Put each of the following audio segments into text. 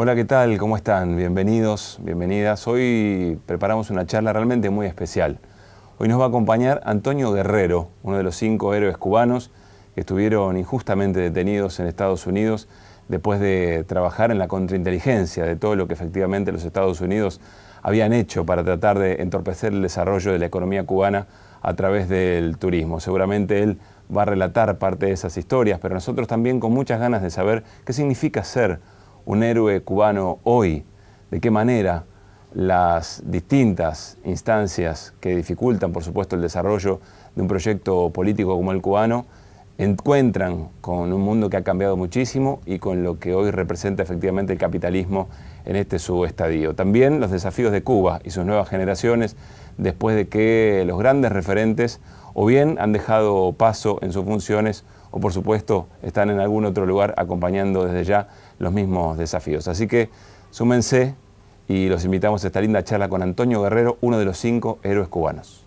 Hola, ¿qué tal? ¿Cómo están? Bienvenidos, bienvenidas. Hoy preparamos una charla realmente muy especial. Hoy nos va a acompañar Antonio Guerrero, uno de los 5 héroes cubanos que estuvieron injustamente detenidos en Estados Unidos después de trabajar en la contrainteligencia de todo lo que efectivamente los Estados Unidos habían hecho para tratar de entorpecer el desarrollo de la economía cubana a través del turismo. Seguramente él va a relatar parte de esas historias, pero nosotros también con muchas ganas de saber qué significa ser un héroe cubano hoy, de qué manera las distintas instancias que dificultan, por supuesto, el desarrollo de un proyecto político como el cubano, encuentran con un mundo que ha cambiado muchísimo y con lo que hoy representa efectivamente el capitalismo en su estadio. También los desafíos de Cuba y sus nuevas generaciones, después de que los grandes referentes o bien han dejado paso en sus funciones o por supuesto están en algún otro lugar acompañando desde ya los mismos desafíos. Así que súmense y los invitamos a esta linda charla con Antonio Guerrero, uno de los 5 héroes cubanos.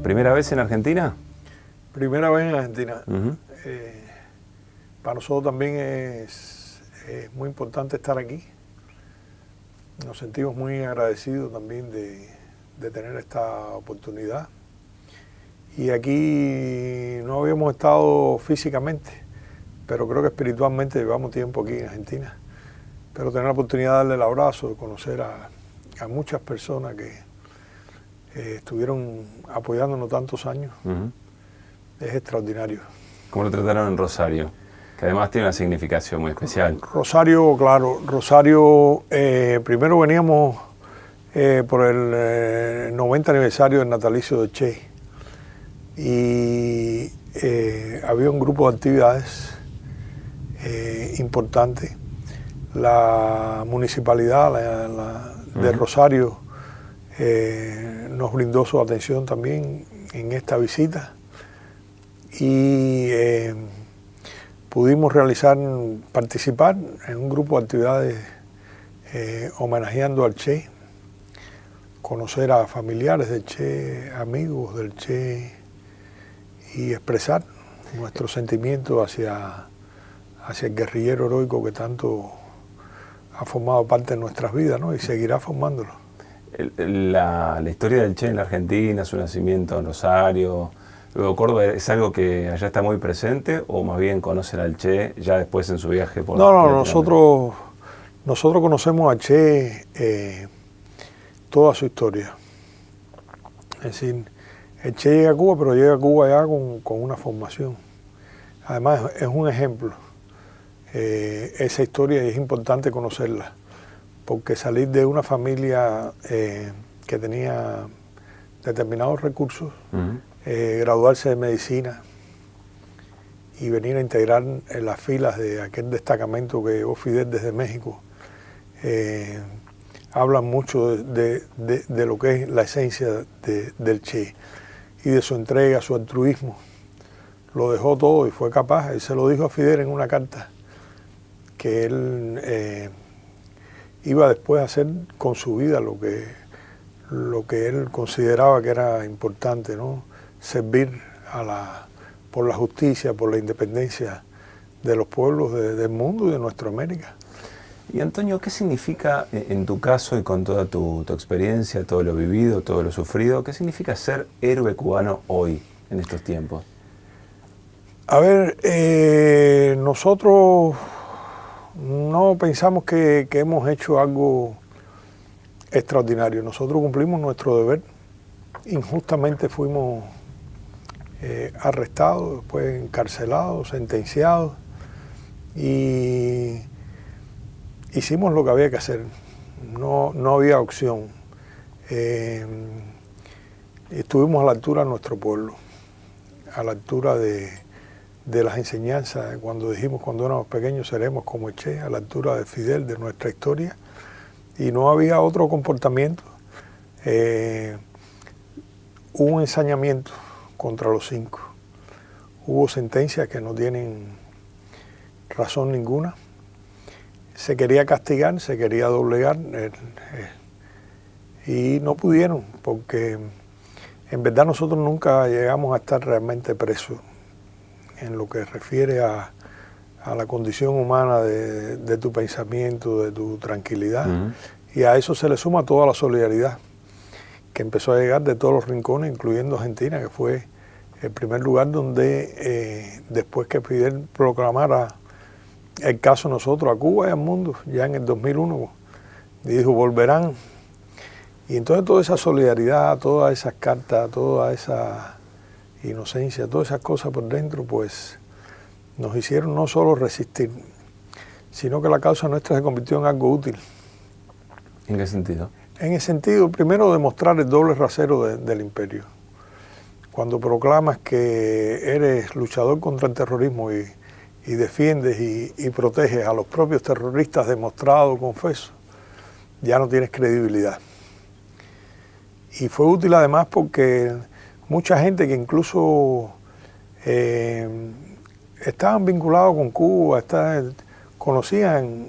¿Primera vez en Argentina? Primera vez en Argentina. Uh-huh. Para nosotros también es muy importante estar aquí. Nos sentimos muy agradecidos también de tener esta oportunidad. Y aquí no habíamos estado físicamente, pero creo que espiritualmente llevamos tiempo aquí en Argentina. Pero tener la oportunidad de darle el abrazo, de conocer a muchas personas que estuvieron apoyándonos tantos años, es extraordinario. ¿Cómo lo trataron en Rosario? Que además tiene una significación muy especial. Rosario, claro. Rosario, primero veníamos por el 90 aniversario del natalicio de Che. Y había un grupo de actividades importantes. La municipalidad de Rosario nos brindó su atención también en esta visita y pudimos participar en un grupo de actividades homenajeando al Che, conocer a familiares del Che, amigos del Che y expresar nuestro sentimiento hacia el guerrillero heroico que tanto ha formado parte de nuestras vidas, ¿no? Y seguirá formándolo. La historia del Che en la Argentina, su nacimiento en Rosario, luego Córdoba, ¿es algo que allá está muy presente o más bien conocen al Che ya después en su viaje por nosotros conocemos a Che toda su historia. Es decir, el Che llega a Cuba, pero llega a Cuba ya con una formación. Además es un ejemplo. Esa historia es importante conocerla, porque salir de una familia que tenía determinados recursos, graduarse de medicina y venir a integrar en las filas de aquel destacamento que llevó Fidel desde México, habla mucho de lo que es la esencia del Che y de su entrega, su altruismo. Lo dejó todo y fue capaz. Él se lo dijo a Fidel en una carta que él iba después a hacer con su vida lo que él consideraba que era importante, ¿no? Servir por la justicia, por la independencia de los pueblos del mundo y de nuestra América. Y Antonio, ¿qué significa en tu caso y con toda tu experiencia, todo lo vivido, todo lo sufrido, qué significa ser héroe cubano hoy, en estos tiempos? A ver, nosotros no pensamos que hemos hecho algo extraordinario. Nosotros cumplimos nuestro deber. Injustamente fuimos arrestados, después encarcelados, sentenciados y hicimos lo que había que hacer. No había opción. Estuvimos a la altura de nuestro pueblo, a la altura de las enseñanzas, cuando dijimos cuando éramos pequeños seremos como el Che, a la altura de Fidel, de nuestra historia, y no había otro comportamiento. Hubo un ensañamiento contra los 5. Hubo sentencias que no tienen razón ninguna. Se quería castigar, se quería doblegar y no pudieron, porque en verdad nosotros nunca llegamos a estar realmente presos en lo que refiere a la condición humana de tu pensamiento, de tu tranquilidad. Y a eso se le suma toda la solidaridad que empezó a llegar de todos los rincones, incluyendo Argentina, que fue el primer lugar donde, después que Fidel proclamara el caso nosotros a Cuba y al mundo, ya en el 2001, dijo, volverán. Y entonces toda esa solidaridad, todas esas cartas, toda esa inocencia, todas esas cosas por dentro, pues nos hicieron no solo resistir, sino que la causa nuestra se convirtió en algo útil. ¿En qué sentido? En el sentido, primero, de mostrar el doble rasero del imperio. Cuando proclamas que eres luchador contra el terrorismo y defiendes y proteges a los propios terroristas demostrados, confeso, ya no tienes credibilidad. Y fue útil además porque mucha gente que incluso estaban vinculados con Cuba, conocían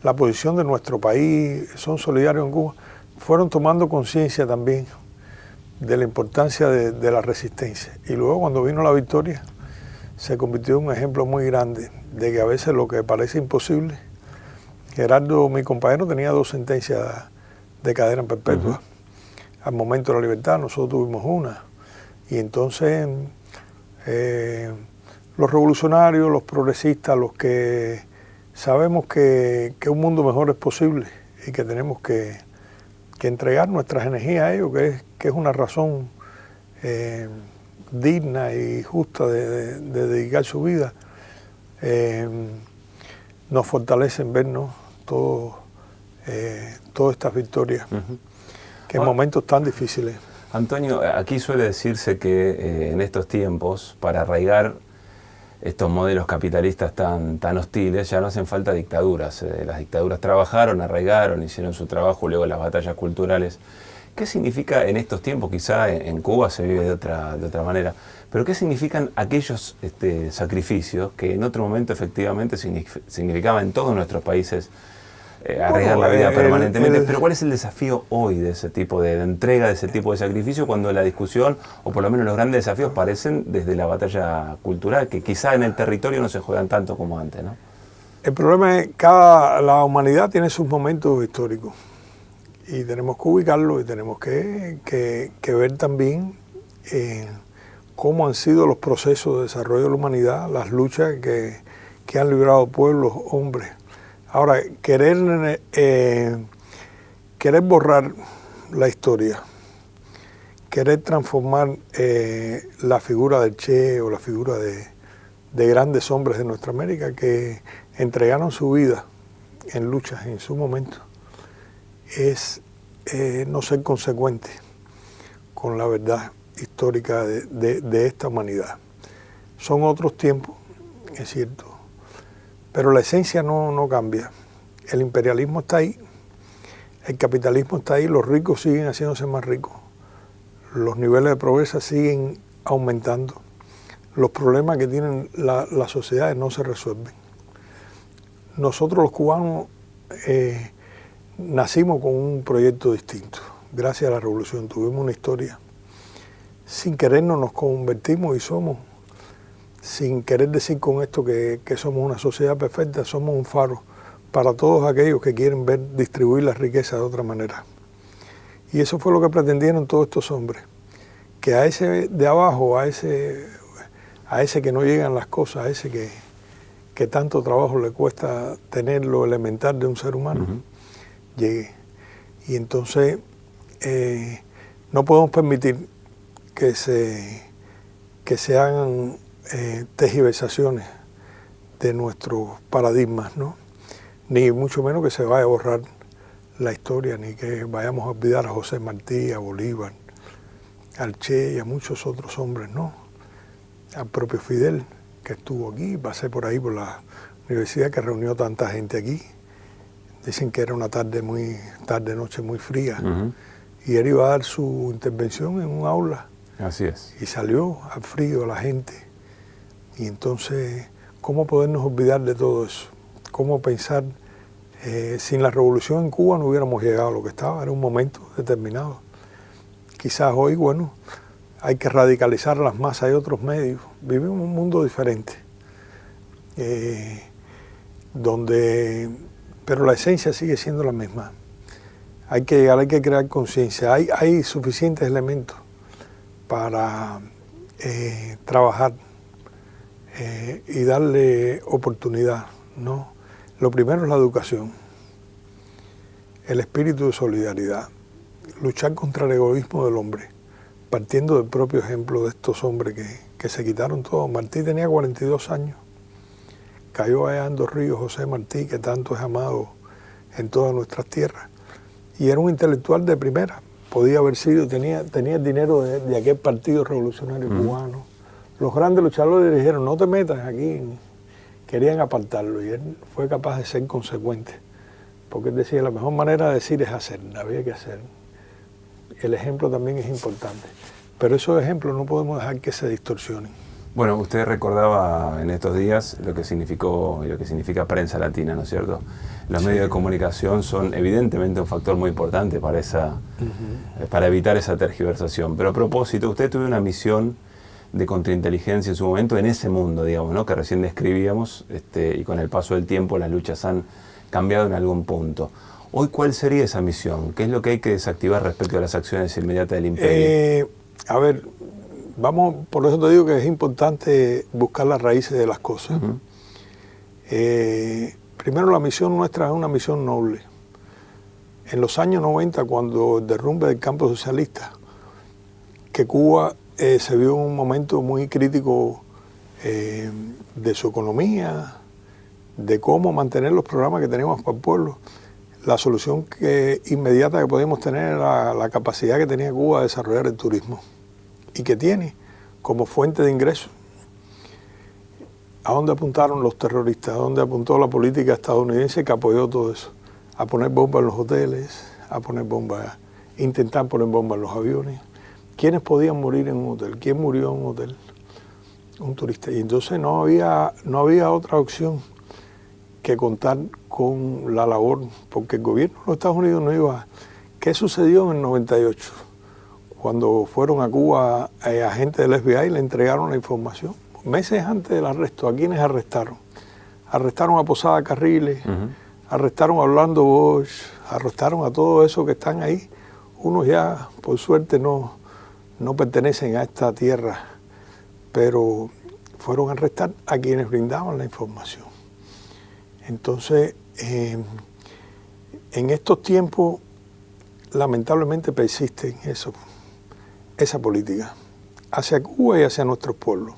la posición de nuestro país, son solidarios en Cuba, fueron tomando conciencia también de la importancia de la resistencia. Y luego cuando vino la victoria, se convirtió en un ejemplo muy grande de que a veces lo que parece imposible. Gerardo, mi compañero, tenía 2 sentencias de cadena perpetua. Al momento de la libertad nosotros tuvimos una. Y entonces los revolucionarios, los progresistas, los que sabemos que un mundo mejor es posible y que tenemos que entregar nuestras energías a ello, que es una razón digna y justa de dedicar su vida, nos fortalecen vernos todas estas victorias, que en momentos tan difíciles. Antonio, aquí suele decirse que en estos tiempos, para arraigar estos modelos capitalistas tan hostiles, ya no hacen falta dictaduras. Las dictaduras trabajaron, arraigaron, hicieron su trabajo, luego las batallas culturales. ¿Qué significa en estos tiempos? Quizá en Cuba se vive de otra manera, pero ¿qué significan aquellos sacrificios que en otro momento efectivamente significaban en todos nuestros países arriesgar la vida permanentemente? Pero ¿cuál es el desafío hoy de ese tipo de entrega, de ese tipo de sacrificio, cuando la discusión, o por lo menos los grandes desafíos, parecen desde la batalla cultural, que quizá en el territorio no se juegan tanto como antes, ¿no? El problema es que la humanidad tiene sus momentos históricos y tenemos que ubicarlo y tenemos que ver también cómo han sido los procesos de desarrollo de la humanidad, las luchas que han librado pueblos, hombres. Ahora, querer borrar la historia, querer transformar la figura del Che o la figura de grandes hombres de nuestra América que entregaron su vida en luchas en su momento, es no ser consecuente con la verdad histórica de esta humanidad. Son otros tiempos, es cierto, pero la esencia no cambia. El imperialismo está ahí, el capitalismo está ahí, los ricos siguen haciéndose más ricos, los niveles de pobreza siguen aumentando, los problemas que tienen las sociedades no se resuelven. Nosotros los cubanos nacimos con un proyecto distinto. Gracias a la revolución tuvimos una historia. Sin querernos nos convertimos y somos, sin querer decir con esto que somos una sociedad perfecta, somos un faro para todos aquellos que quieren ver distribuir la riqueza de otra manera. Y eso fue lo que pretendieron todos estos hombres, que a ese de abajo, a ese que no llegan las cosas, a ese que tanto trabajo le cuesta tener lo elemental de un ser humano, llegue. Y entonces no podemos permitir que se hagan tergiversaciones de nuestros paradigmas, ¿no? Ni mucho menos que se vaya a borrar la historia, ni que vayamos a olvidar a José Martí, a Bolívar, al Che y a muchos otros hombres, ¿no? Al propio Fidel, que estuvo aquí, pasé por ahí por la universidad que reunió tanta gente aquí, Dicen que era una noche muy fría. Y él iba a dar su intervención en un aula. Así es. Y salió al frío la gente. Y entonces, ¿cómo podernos olvidar de todo eso? ¿Cómo pensar, sin la revolución en Cuba no hubiéramos llegado a lo que estaba? Era un momento determinado. Quizás hoy, bueno, hay que radicalizar las masas, hay otros medios. Vivimos en un mundo diferente, pero la esencia sigue siendo la misma. Hay que llegar, hay que crear conciencia. Hay suficientes elementos para trabajar y darle oportunidad, ¿no? Lo primero es la educación, el espíritu de solidaridad, luchar contra el egoísmo del hombre, partiendo del propio ejemplo de estos hombres que se quitaron todo. Martí tenía 42 años, cayó allá en Dos Ríos, José Martí, que tanto es amado en todas nuestras tierras, y era un intelectual de primera. Podía haber sido, tenía el dinero de aquel partido revolucionario cubano. Los grandes luchadores le dijeron, no te metas aquí, querían apartarlo, y él fue capaz de ser consecuente, porque él decía, la mejor manera de decir es hacer, había que hacer. El ejemplo también es importante, pero esos ejemplos no podemos dejar que se distorsionen. Bueno, usted recordaba en estos días lo que significó y lo que significa prensa latina, ¿no es cierto? Los medios de comunicación son evidentemente un factor muy importante para evitar esa tergiversación. Pero a propósito, usted tuvo una misión de contrainteligencia en su momento en ese mundo, digamos, ¿no? Que recién describíamos, y con el paso del tiempo las luchas han cambiado en algún punto. Hoy, ¿cuál sería esa misión? ¿Qué es lo que hay que desactivar respecto a las acciones inmediatas del imperio? A ver, por eso te digo que es importante buscar las raíces de las cosas. Primero, la misión nuestra es una misión noble. En los años 90, cuando el derrumbe del campo socialista, que Cuba se vio en un momento muy crítico de su economía, de cómo mantener los programas que teníamos para el pueblo, la solución inmediata que podíamos tener era la capacidad que tenía Cuba de desarrollar el turismo y que tiene como fuente de ingresos. ¿A dónde apuntaron los terroristas? ¿A dónde apuntó la política estadounidense que apoyó todo eso? A poner bombas en los hoteles, intentar poner bombas en los aviones. ¿Quiénes podían morir en un hotel? ¿Quién murió en un hotel? Un turista. Y entonces no había otra opción que contar con la labor, porque el gobierno de los Estados Unidos no iba. ¿Qué sucedió en el 98? Cuando fueron a Cuba agentes del FBI y le entregaron la información. Meses antes del arresto, ¿a quiénes arrestaron? Arrestaron a Posada Carriles, arrestaron a Orlando Bosch, arrestaron a todos esos que están ahí. Unos ya, por suerte, no pertenecen a esta tierra, pero fueron a arrestar a quienes brindaban la información. Entonces, en estos tiempos, lamentablemente persiste esa política hacia Cuba y hacia nuestros pueblos.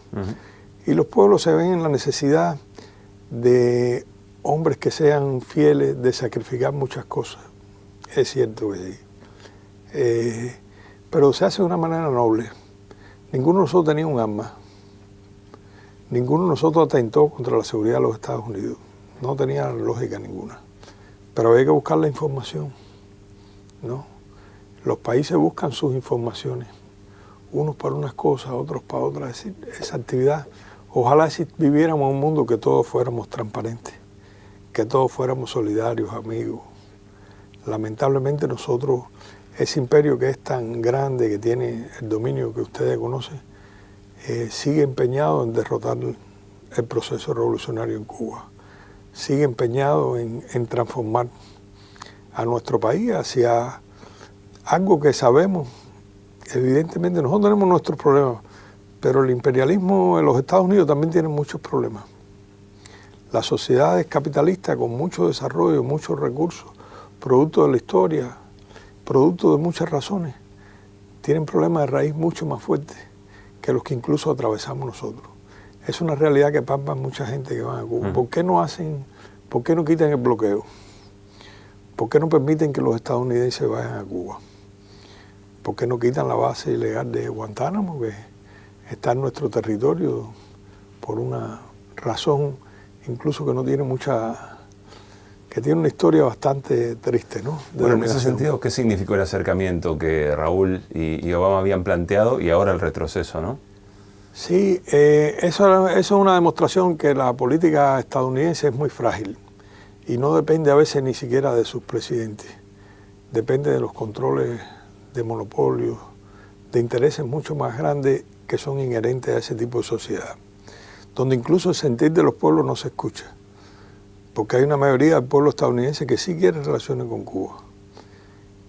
Y los pueblos se ven en la necesidad de hombres que sean fieles, de sacrificar muchas cosas. Es cierto que sí. Pero se hace de una manera noble. Ninguno de nosotros tenía un arma. Ninguno de nosotros atentó contra la seguridad de los Estados Unidos. No tenía lógica ninguna. Pero había que buscar la información, ¿no? Los países buscan sus informaciones, unos para unas cosas, otros para otras. Es decir, esa actividad, ojalá si viviéramos en un mundo que todos fuéramos transparentes, que todos fuéramos solidarios, amigos. Lamentablemente nosotros, ese imperio que es tan grande, que tiene el dominio que ustedes conocen, sigue empeñado en derrotar el proceso revolucionario en Cuba. Sigue empeñado en transformar a nuestro país hacia algo que sabemos. Evidentemente nosotros tenemos nuestros problemas, pero el imperialismo en los Estados Unidos también tiene muchos problemas. Las sociedades capitalistas con mucho desarrollo, muchos recursos, producto de la historia, producto de muchas razones, tienen problemas de raíz mucho más fuertes que los que incluso atravesamos nosotros. Es una realidad que palpa mucha gente que va a Cuba. ¿Por qué no quitan el bloqueo? ¿Por qué no permiten que los estadounidenses vayan a Cuba? ¿Por qué no quitan la base ilegal de Guantánamo, que está en nuestro territorio por una razón incluso que no tiene mucha que tiene una historia bastante triste, ¿no? Bueno, en ese sentido, ¿qué significó el acercamiento que Raúl y Obama habían planteado y ahora el retroceso, no? Sí, eso es una demostración que la política estadounidense es muy frágil y no depende a veces ni siquiera de sus presidentes. Depende de los controles de monopolios, de intereses mucho más grandes que son inherentes a ese tipo de sociedad, donde incluso el sentir de los pueblos no se escucha, porque hay una mayoría del pueblo estadounidense que sí quiere relaciones con Cuba,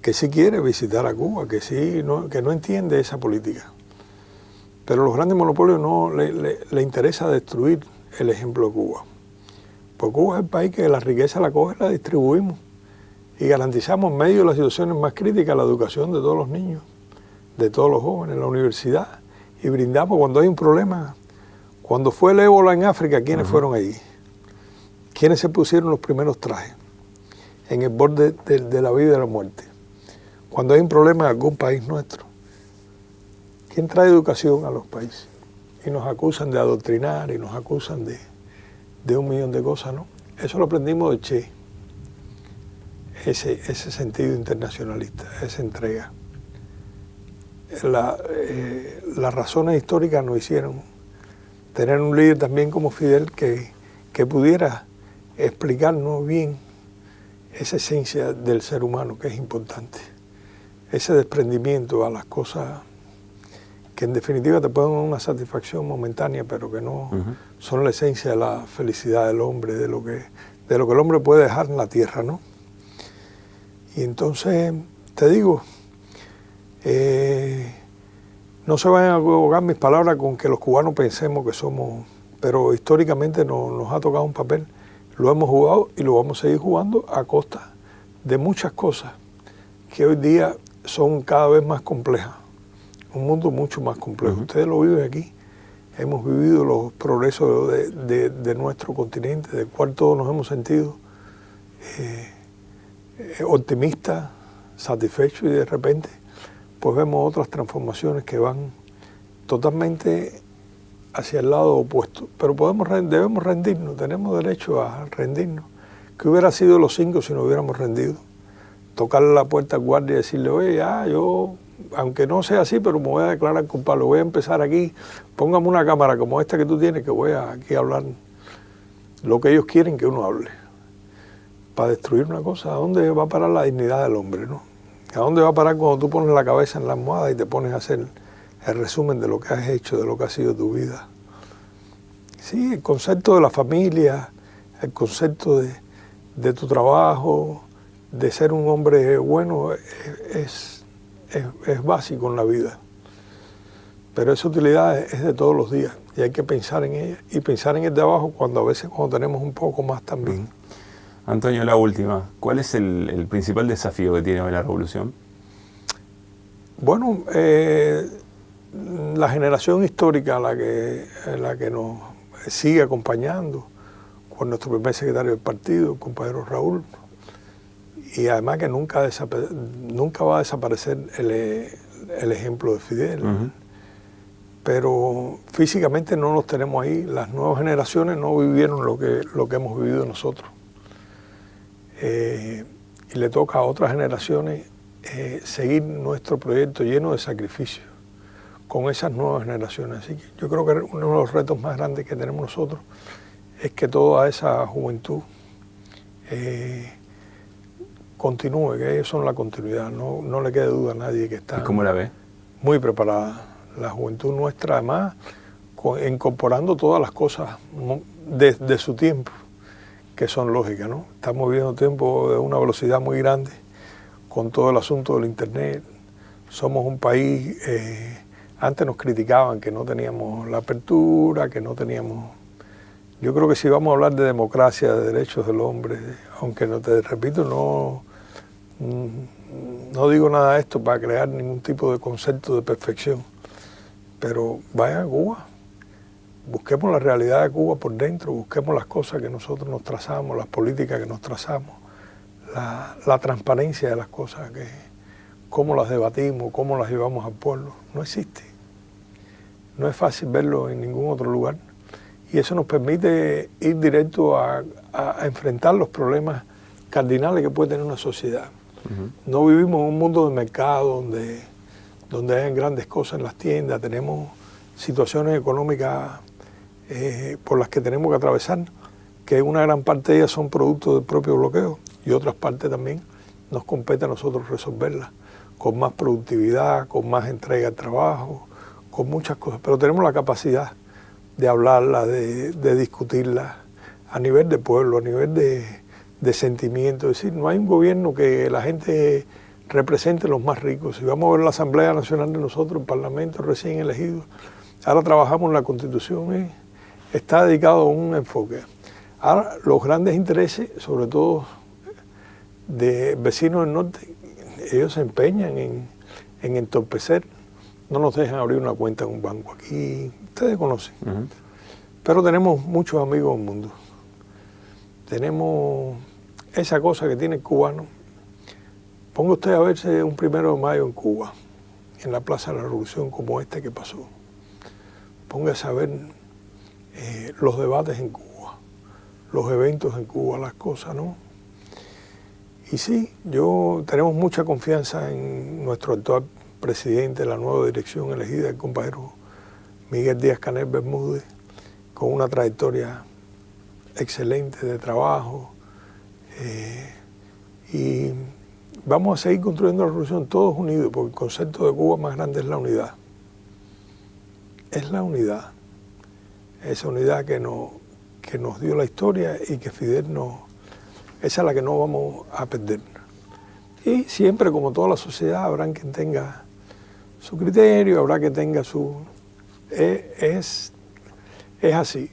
que sí quiere visitar a Cuba, que no entiende esa política. Pero los grandes monopolios no le interesa destruir el ejemplo de Cuba. Porque Cuba es el país que la riqueza la coge y la distribuimos. Y garantizamos en medio de las situaciones más críticas la educación de todos los niños, de todos los jóvenes, la universidad. Y brindamos cuando hay un problema. Cuando fue el ébola en África, ¿quiénes fueron allí? ¿Quiénes se pusieron los primeros trajes? En el borde de la vida y de la muerte. Cuando hay un problema en algún país nuestro. ¿Quién trae educación a los países? Y nos acusan de adoctrinar y nos acusan de un millón de cosas, ¿no? Eso lo aprendimos de Che, ese sentido internacionalista, esa entrega. Las razones históricas nos hicieron tener un líder también como Fidel que pudiera explicarnos bien esa esencia del ser humano que es importante, ese desprendimiento a las cosas que en definitiva te pueden dar una satisfacción momentánea, pero que no son la esencia de la felicidad del hombre, de lo que el hombre puede dejar en la tierra, ¿no? Y entonces, te digo, no se vayan a equivocar mis palabras con que los cubanos pensemos que somos, pero históricamente nos ha tocado un papel, lo hemos jugado y lo vamos a seguir jugando a costa de muchas cosas que hoy día son cada vez más complejas. Un mundo mucho más complejo. Ustedes lo viven aquí. Hemos vivido los progresos de nuestro continente, del cual todos nos hemos sentido optimistas, satisfechos, y de repente pues vemos otras transformaciones que van totalmente hacia el lado opuesto. Pero debemos rendirnos, tenemos derecho a rendirnos. ¿Qué hubiera sido los 5 si nos hubiéramos rendido? Tocarle la puerta al guardia y decirle, oye, yo, aunque no sea así, pero me voy a declarar culpable, voy a empezar aquí, póngame una cámara como esta que tú tienes, que voy aquí a hablar lo que ellos quieren que uno hable. Para destruir una cosa, ¿a dónde va a parar la dignidad del hombre, no? ¿A dónde va a parar cuando tú pones la cabeza en la almohada y te pones a hacer el resumen de lo que has hecho, de lo que ha sido tu vida? Sí, el concepto de la familia, el concepto de tu trabajo, de ser un hombre bueno, es básico en la vida. Pero esa utilidad es de todos los días y hay que pensar en ella y pensar en el de abajo cuando tenemos un poco más también. Antonio, la última. ¿Cuál es el principal desafío que tiene hoy la revolución? Bueno, la generación histórica la que nos sigue acompañando, con nuestro primer secretario del partido, el compañero Raúl, y además que nunca va a desaparecer el ejemplo de Fidel. Pero físicamente no los tenemos ahí. Las nuevas generaciones no vivieron lo que hemos vivido nosotros. Y le toca a otras generaciones seguir nuestro proyecto lleno de sacrificios con esas nuevas generaciones. Así que yo creo que uno de los retos más grandes que tenemos nosotros es que toda esa juventud continúe, que ellos son la continuidad, no le quede duda a nadie que está. ¿Y cómo la ve? Muy preparada. La juventud nuestra, además, incorporando todas las cosas de su tiempo, que son lógicas, ¿no? Estamos viviendo tiempo de una velocidad muy grande, con todo el asunto del Internet. Somos un país, antes nos criticaban que no teníamos la apertura, que no teníamos... Yo creo que si vamos a hablar de democracia, de derechos del hombre, aunque no te repito, no digo nada de esto para crear ningún tipo de concepto de perfección, pero vayan a Cuba, busquemos la realidad de Cuba por dentro, busquemos las cosas que nosotros nos trazamos, las políticas que nos trazamos, la transparencia de las cosas, cómo las debatimos, cómo las llevamos al pueblo. No existe. No es fácil verlo en ningún otro lugar. Y eso nos permite ir directo a enfrentar los problemas cardinales que puede tener una sociedad. No vivimos en un mundo de mercado donde hay grandes cosas en las tiendas, tenemos situaciones económicas por las que tenemos que atravesar, que una gran parte de ellas son producto del propio bloqueo y otras partes también nos compete a nosotros resolverlas con más productividad, con más entrega al trabajo, con muchas cosas, pero tenemos la capacidad de hablarlas, de discutirlas a nivel de pueblo, a nivel de sentimiento. Es decir, no hay un gobierno que la gente represente los más ricos. Si vamos a ver la Asamblea Nacional de nosotros, el Parlamento recién elegido, ahora trabajamos en la Constitución, está dedicado a un enfoque. Ahora, los grandes intereses, sobre todo de vecinos del norte, ellos se empeñan en entorpecer, no nos dejan abrir una cuenta en un banco aquí, ustedes conocen. Pero tenemos muchos amigos en el mundo. Tenemos esa cosa que tiene el cubano. Ponga usted a verse un 1 de mayo en Cuba, en la Plaza de la Revolución como este que pasó. Póngase a ver los debates en Cuba, los eventos en Cuba, las cosas, ¿no? Y sí, tenemos mucha confianza en nuestro actual presidente, la nueva dirección elegida, el compañero Miguel Díaz-Canel Bermúdez, con una trayectoria excelente de trabajo. Y vamos a seguir construyendo la revolución todos unidos, porque el concepto de Cuba más grande es la unidad. Es la unidad. Esa unidad que nos dio la historia y que Fidel esa es la que no vamos a perder. Y siempre, como toda la sociedad, habrá quien tenga su criterio, habrá quien tenga su... Es así.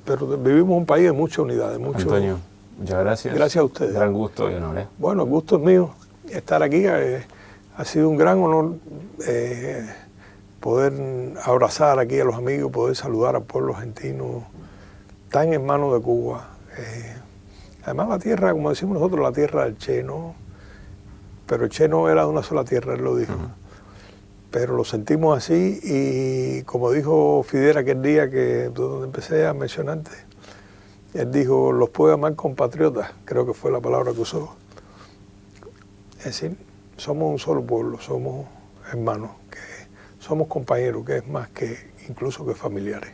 Pero vivimos un país de mucha unidad, de mucho... Antonio, muchas gracias. Gracias a ustedes. Gran gusto y honor. Bueno, el gusto es mío estar aquí. Ha sido un gran honor poder abrazar aquí a los amigos, poder saludar al pueblo argentino tan hermano de Cuba. Además la tierra, como decimos nosotros, la tierra del Che, ¿no? Pero el Che no era de una sola tierra, él lo dijo. Pero lo sentimos así y como dijo Fidel aquel día donde empecé a mencionarte, él dijo, los puedo llamar compatriotas, creo que fue la palabra que usó. Es decir, somos un solo pueblo, somos hermanos, somos compañeros, que es más que incluso que familiares.